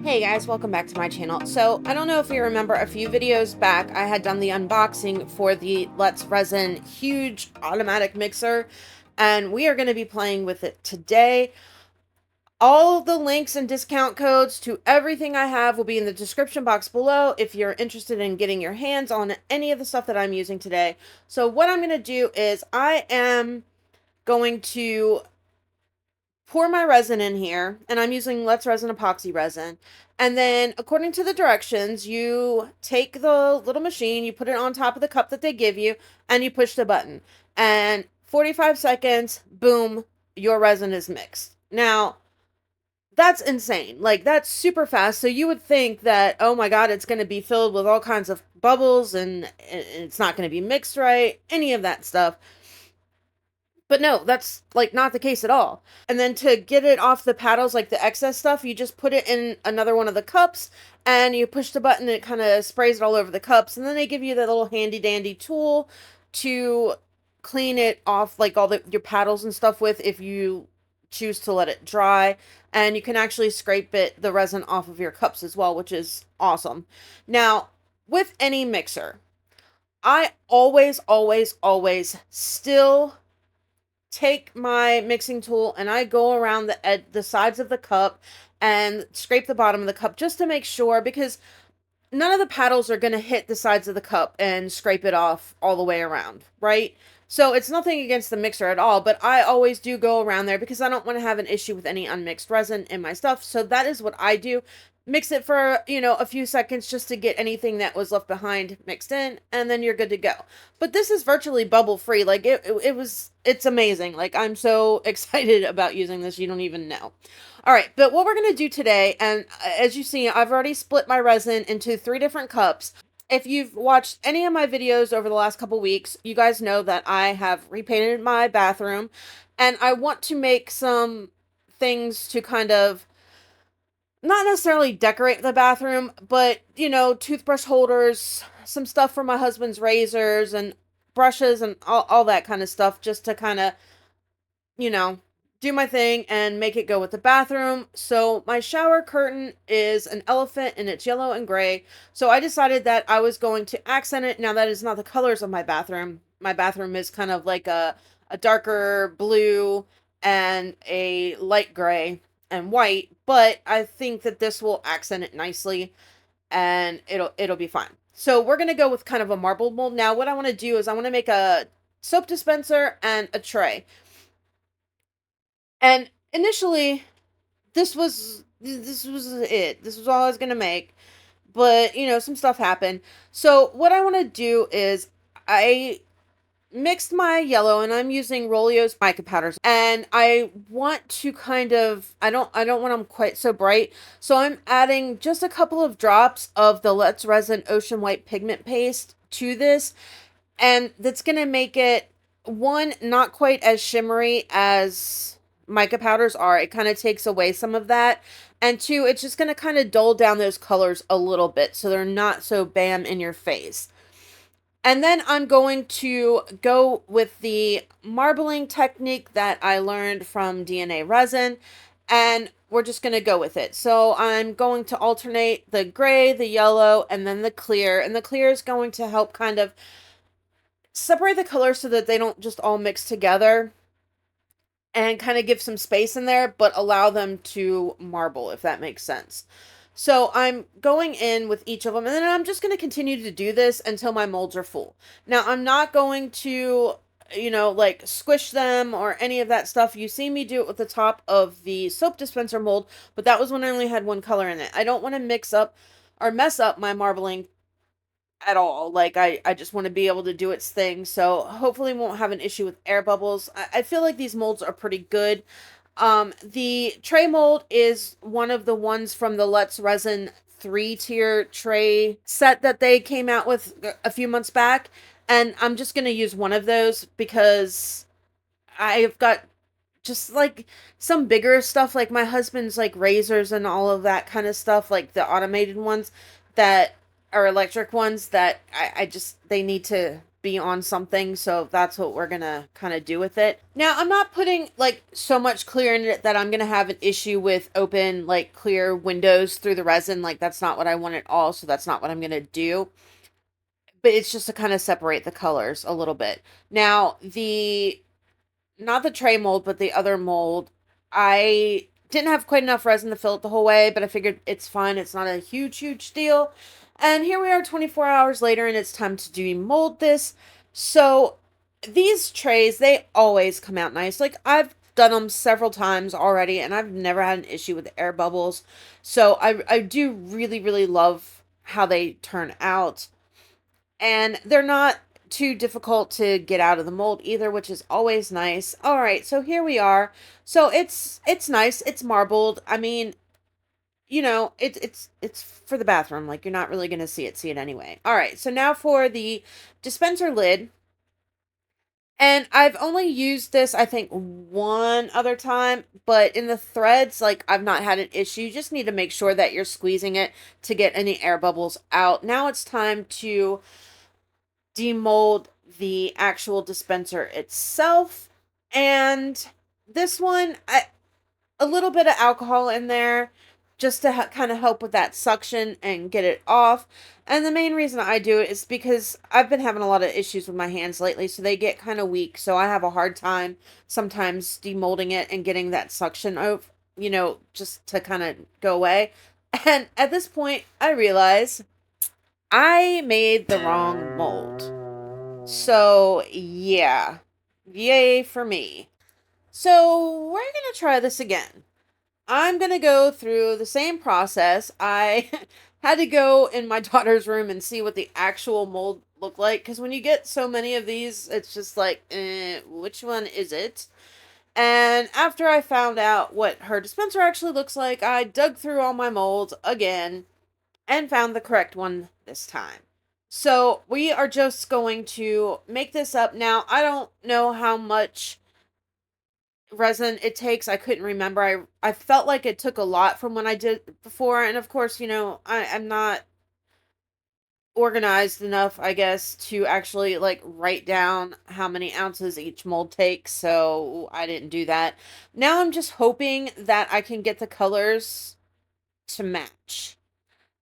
Hey guys, welcome back to my channel. So, I don't know if you remember a few videos back, I had done the unboxing for the Let's Resin huge automatic mixer, and we are going to be playing with it today. All the links and discount codes to everything I have will be in the description box below if you're interested in getting your hands on any of the stuff that I'm using today. So, what I'm going to do is I am going to pour my resin in here, and I'm using Let's Resin epoxy resin. And then, according to the directions, you take the little machine, you put it on top of the cup that they give you, and you push the button. And 45 seconds, boom, your resin is mixed. Now, that's insane. Like, that's super fast. So you would think that, oh my God, it's going to be filled with all kinds of bubbles and it's not going to be mixed right, any of that stuff. But no, that's like not the case at all. And then to get it off the paddles, like the excess stuff, you just put it in another one of the cups and you push the button and it kind of sprays it all over the cups. And then they give you that little handy dandy tool to clean it off, like all your paddles and stuff with, if you choose to let it dry. And you can actually scrape the resin off of your cups as well, which is awesome. Now, with any mixer, I always still take my mixing tool and I go around the sides of the cup and scrape the bottom of the cup just to make sure, because none of the paddles are going to hit the sides of the cup and scrape it off all the way around, right? So it's nothing against the mixer at all, but I always do go around there because I don't want to have an issue with any unmixed resin in my stuff. So that is what I do. Mix it for, a few seconds just to get anything that was left behind mixed in, and then you're good to go. But this is virtually bubble free. Like it's amazing. Like, I'm so excited about using this, you don't even know. All right, but what we're going to do today, and as you see, I've already split my resin into 3 different cups. If you've watched any of my videos over the last couple weeks, you guys know that I have repainted my bathroom, and I want to make some things to kind of not necessarily decorate the bathroom, but, toothbrush holders, some stuff for my husband's razors and brushes and all that kind of stuff, just to kind of, you know, do my thing and make it go with the bathroom. So my shower curtain is an elephant and it's yellow and gray. So I decided that I was going to accent it. Now, that is not the colors of my bathroom. My bathroom is kind of like a darker blue and a light gray and white, but I think that this will accent it nicely and it'll be fine. So we're going to go with kind of a marble mold. Now, what I want to do is I want to make a soap dispenser and a tray. And initially, this was it. This was all I was going to make. But, some stuff happened. So what I want to do is I mixed my yellow, and I'm using Rolio's mica powders, and I want to kind of, I don't want them quite so bright, so I'm adding just a couple of drops of the Let's Resin Ocean White pigment paste to this, and that's going to make it, one, not quite as shimmery as mica powders are. It kind of takes away some of that, and two, it's just going to kind of dull down those colors a little bit so they're not so bam in your face. And then I'm going to go with the marbling technique that I learned from DNA Resin, and we're just going to go with it. So I'm going to alternate the gray, the yellow, and then the clear. And the clear is going to help kind of separate the colors so that they don't just all mix together and kind of give some space in there, but allow them to marble, if that makes sense. So I'm going in with each of them, and then I'm just going to continue to do this until my molds are full. Now, I'm not going to, like squish them or any of that stuff. You see me do it with the top of the soap dispenser mold, but that was when I only had one color in it. I don't want to mix up or mess up my marbling at all. Like, I just want to be able to do its thing. So hopefully won't have an issue with air bubbles. I feel like these molds are pretty good. The tray mold is one of the ones from the Let's Resin 3-tier tray set that they came out with a few months back. And I'm just going to use one of those because I've got just like some bigger stuff, like my husband's like razors and all of that kind of stuff, like the automated ones that are electric ones that I just, they need to be on something, so that's what we're gonna kind of do with it. Now, I'm not putting like so much clear in it that I'm gonna have an issue with open like clear windows through the resin. Like that's not what I want at all, so that's not what I'm gonna do. But it's just to kind of separate the colors a little bit. Now, the not the tray mold, but the other mold, I didn't have quite enough resin to fill it the whole way, but I figured it's fine. It's not a huge deal. And here we are 24 hours later, and it's time to demold this. So these trays, they always come out nice. Like I've done them several times already, and I've never had an issue with air bubbles. So I do really love how they turn out. And they're not too difficult to get out of the mold either, which is always nice. All right, so here we are. So it's nice. It's marbled. I mean, it's for the bathroom. Like you're not really gonna see it anyway. All right, so now for the dispenser lid. And I've only used this, I think, one other time, but in the threads, like I've not had an issue. You just need to make sure that you're squeezing it to get any air bubbles out. Now it's time to demold the actual dispenser itself. And this one, a little bit of alcohol in there just to kind of help with that suction and get it off. And the main reason I do it is because I've been having a lot of issues with my hands lately, so they get kind of weak. So I have a hard time sometimes demolding it and getting that suction out, just to kind of go away. And at this point, I realize I made the wrong mold. So, yeah. Yay for me. So, we're going to try this again. I'm going to go through the same process. I had to go in my daughter's room and see what the actual mold looked like. Because when you get so many of these, it's just like, which one is it? And after I found out what her dispenser actually looks like, I dug through all my molds again and found the correct one this time. So we are just going to make this up. Now, I don't know how much resin it takes. I couldn't remember. I felt like it took a lot from when I did before. And of course, I'm not organized enough, I guess, to actually like write down how many ounces each mold takes. So I didn't do that. Now I'm just hoping that I can get the colors to match.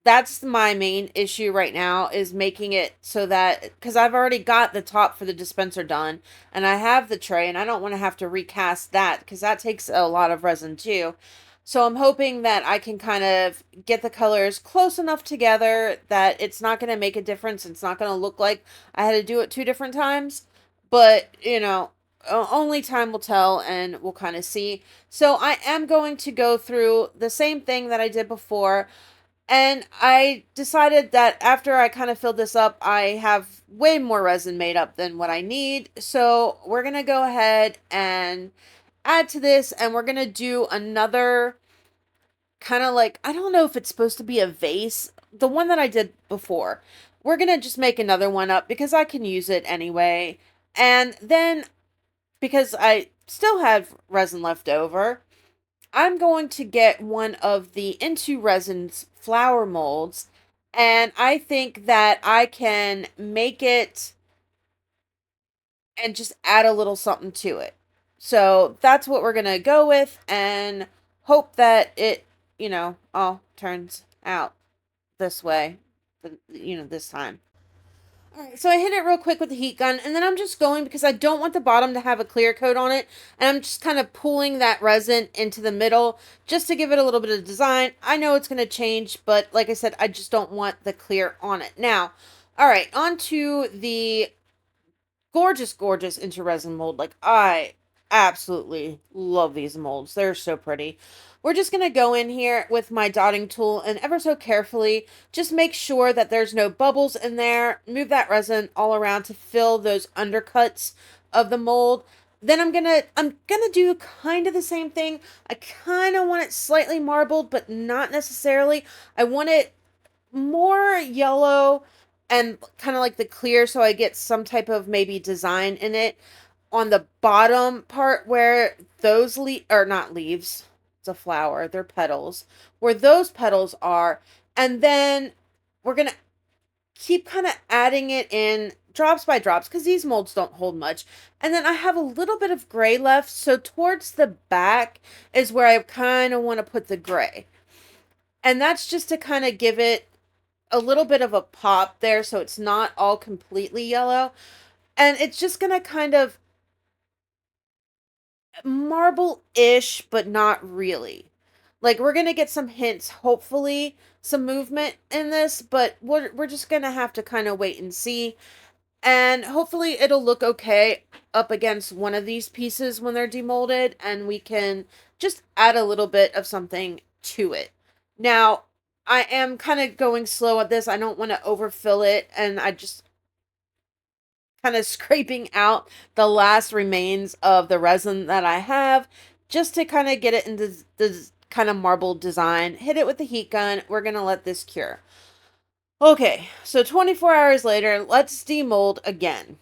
That's my main issue right now, is making it so that, because I've already got the top for the dispenser done and I have the tray, and I don't want to have to recast that because that takes a lot of resin too. So I'm hoping that I can kind of get the colors close enough together that it's not going to make a difference. It's not going to look like I had to do it two different times, but only time will tell, and we'll kind of see. So I am going to go through the same thing that I did before. And I decided that after I kind of filled this up, I have way more resin made up than what I need. So we're going to go ahead and add to this, and we're going to do another kind of like, I don't know if it's supposed to be a vase. The one that I did before. We're going to just make another one up because I can use it anyway. And then, because I still have resin left over, I'm going to get one of the Into Resin's flower molds, and I think that I can make it and just add a little something to it. So that's what we're going to go with, and hope that it, all turns out this way, this time. All right, so I hit it real quick with the heat gun, and then I'm just going because I don't want the bottom to have a clear coat on it, and I'm just kind of pulling that resin into the middle just to give it a little bit of design. I know it's going to change, but like I said, I just don't want the clear on it. Now, all right, on to the gorgeous into resin mold. Like, I absolutely love these molds. They're so pretty. We're just going to go in here with my dotting tool and ever so carefully just make sure that there's no bubbles in there. Move that resin all around to fill those undercuts of the mold. Then I'm going to do kind of the same thing. I kind of want it slightly marbled, but not necessarily. I want it more yellow and kind of like the clear, so I get some type of maybe design in it on the bottom part where those or not leaves, it's a flower, they're petals, where those petals are. And then we're gonna keep kind of adding it in drops by drops because these molds don't hold much. And then I have a little bit of gray left. So towards the back is where I kind of want to put the gray. And that's just to kind of give it a little bit of a pop there so it's not all completely yellow. And it's just going to kind of marble-ish, but not really. Like we're going to get some hints, hopefully, some movement in this, but we're just going to have to kind of wait and see. And hopefully it'll look okay up against one of these pieces when they're demolded, and we can just add a little bit of something to it. Now, I am kind of going slow at this. I don't want to overfill it, and I just kind of scraping out the last remains of the resin that I have just to kind of get it into the kind of marble design. Hit it with the heat gun. We're going to let this cure. Okay, so 24 hours later, let's demold again.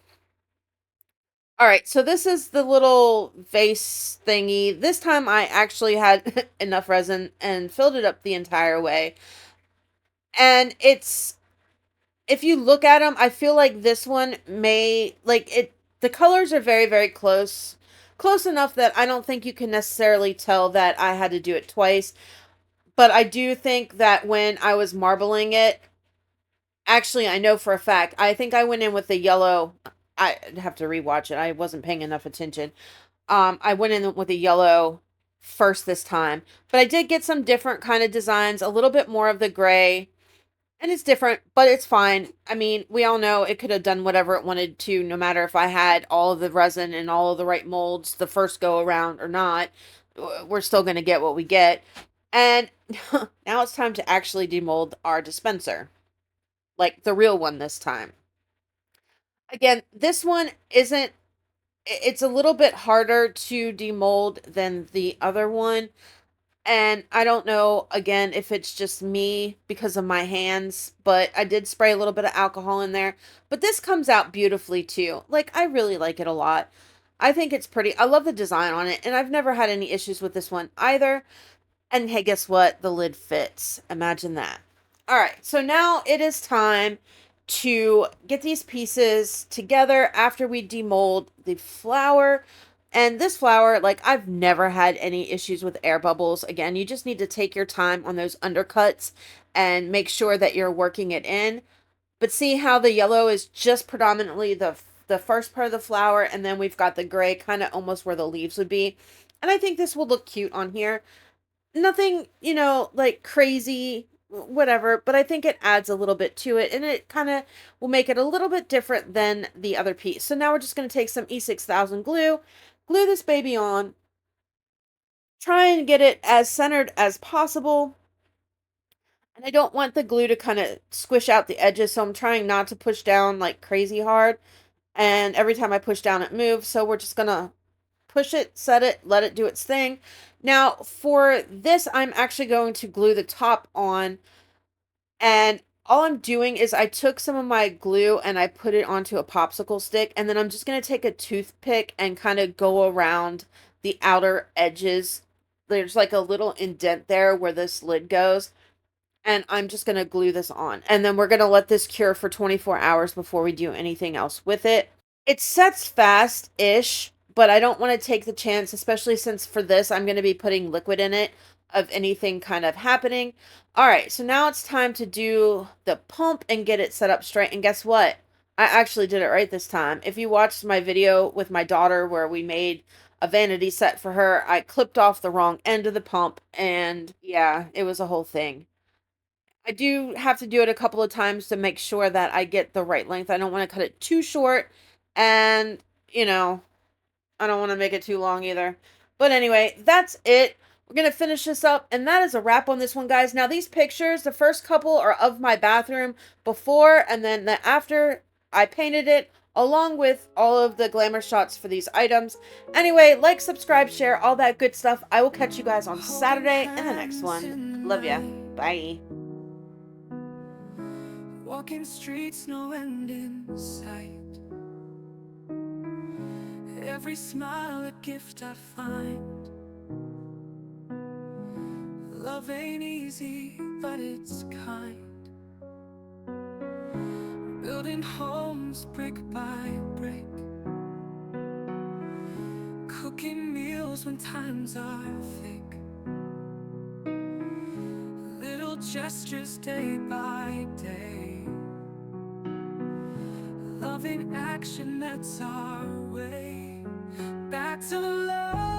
All right, so this is the little vase thingy. This time I actually had enough resin and filled it up the entire way. And it's, if you look at them, I feel like this one may, like it, the colors are very, very close. Close enough that I don't think you can necessarily tell that I had to do it twice. But I do think that when I was marbling it, actually, I know for a fact, I think I went in with the yellow. I'd have to rewatch it. I wasn't paying enough attention. I went in with the yellow first this time, but I did get some different kind of designs, a little bit more of the gray, and it's different, but it's fine. I mean, we all know it could have done whatever it wanted to, no matter if I had all of the resin and all of the right molds the first go around or not. We're still going to get what we get. And now it's time to actually demold our dispenser, like the real one this time. Again, this one isn't, it's a little bit harder to demold than the other one. And I don't know, again, if it's just me because of my hands, but I did spray a little bit of alcohol in there. But this comes out beautifully too. Like, I really like it a lot. I think it's pretty. I love the design on it, and I've never had any issues with this one either. And hey, guess what? The lid fits. Imagine that. All right, so now it is time to get these pieces together after we demold the flour. And this flour, like, I've never had any issues with air bubbles. Again, you just need to take your time on those undercuts and make sure that you're working it in. But see how the yellow is just predominantly the first part of the flour, and then we've got the gray kind of almost where the leaves would be. And I think this will look cute on here. Nothing, like crazy, whatever, but I think it adds a little bit to it, and it kind of will make it a little bit different than the other piece. So now we're just going to take some E6000 glue this baby on, try and get it as centered as possible. And I don't want the glue to kind of squish out the edges, so I'm trying not to push down like crazy hard. And every time I push down, it moves. So we're just going to push it, set it, let it do its thing. Now, for this, I'm actually going to glue the top on, and all I'm doing is I took some of my glue and I put it onto a popsicle stick, and then I'm just going to take a toothpick and kind of go around the outer edges. There's like a little indent there where this lid goes, and I'm just going to glue this on. And then we're going to let this cure for 24 hours before we do anything else with it. It sets fast-ish, but I don't want to take the chance, especially since for this, I'm going to be putting liquid in it of anything kind of happening. All right, so now it's time to do the pump and get it set up straight. And guess what? I actually did it right this time. If you watched my video with my daughter where we made a vanity set for her, I clipped off the wrong end of the pump, and yeah, it was a whole thing. I do have to do it a couple of times to make sure that I get the right length. I don't want to cut it too short, and, you know, I don't want to make it too long either. But anyway, that's it. We're going to finish this up, and that is a wrap on this one, guys. Now, these pictures, the first couple are of my bathroom before, and then the after I painted it, along with all of the glamour shots for these items. Anyway, like, subscribe, share, all that good stuff. I will catch you guys on Saturday in the next one. Love ya. Bye. Walking streets, no end in sight. Every smile a gift I find. Love ain't easy, but it's kind. Building homes brick by brick, cooking meals when times are thick, little gestures day by day, loving action, that's our way. Back to love.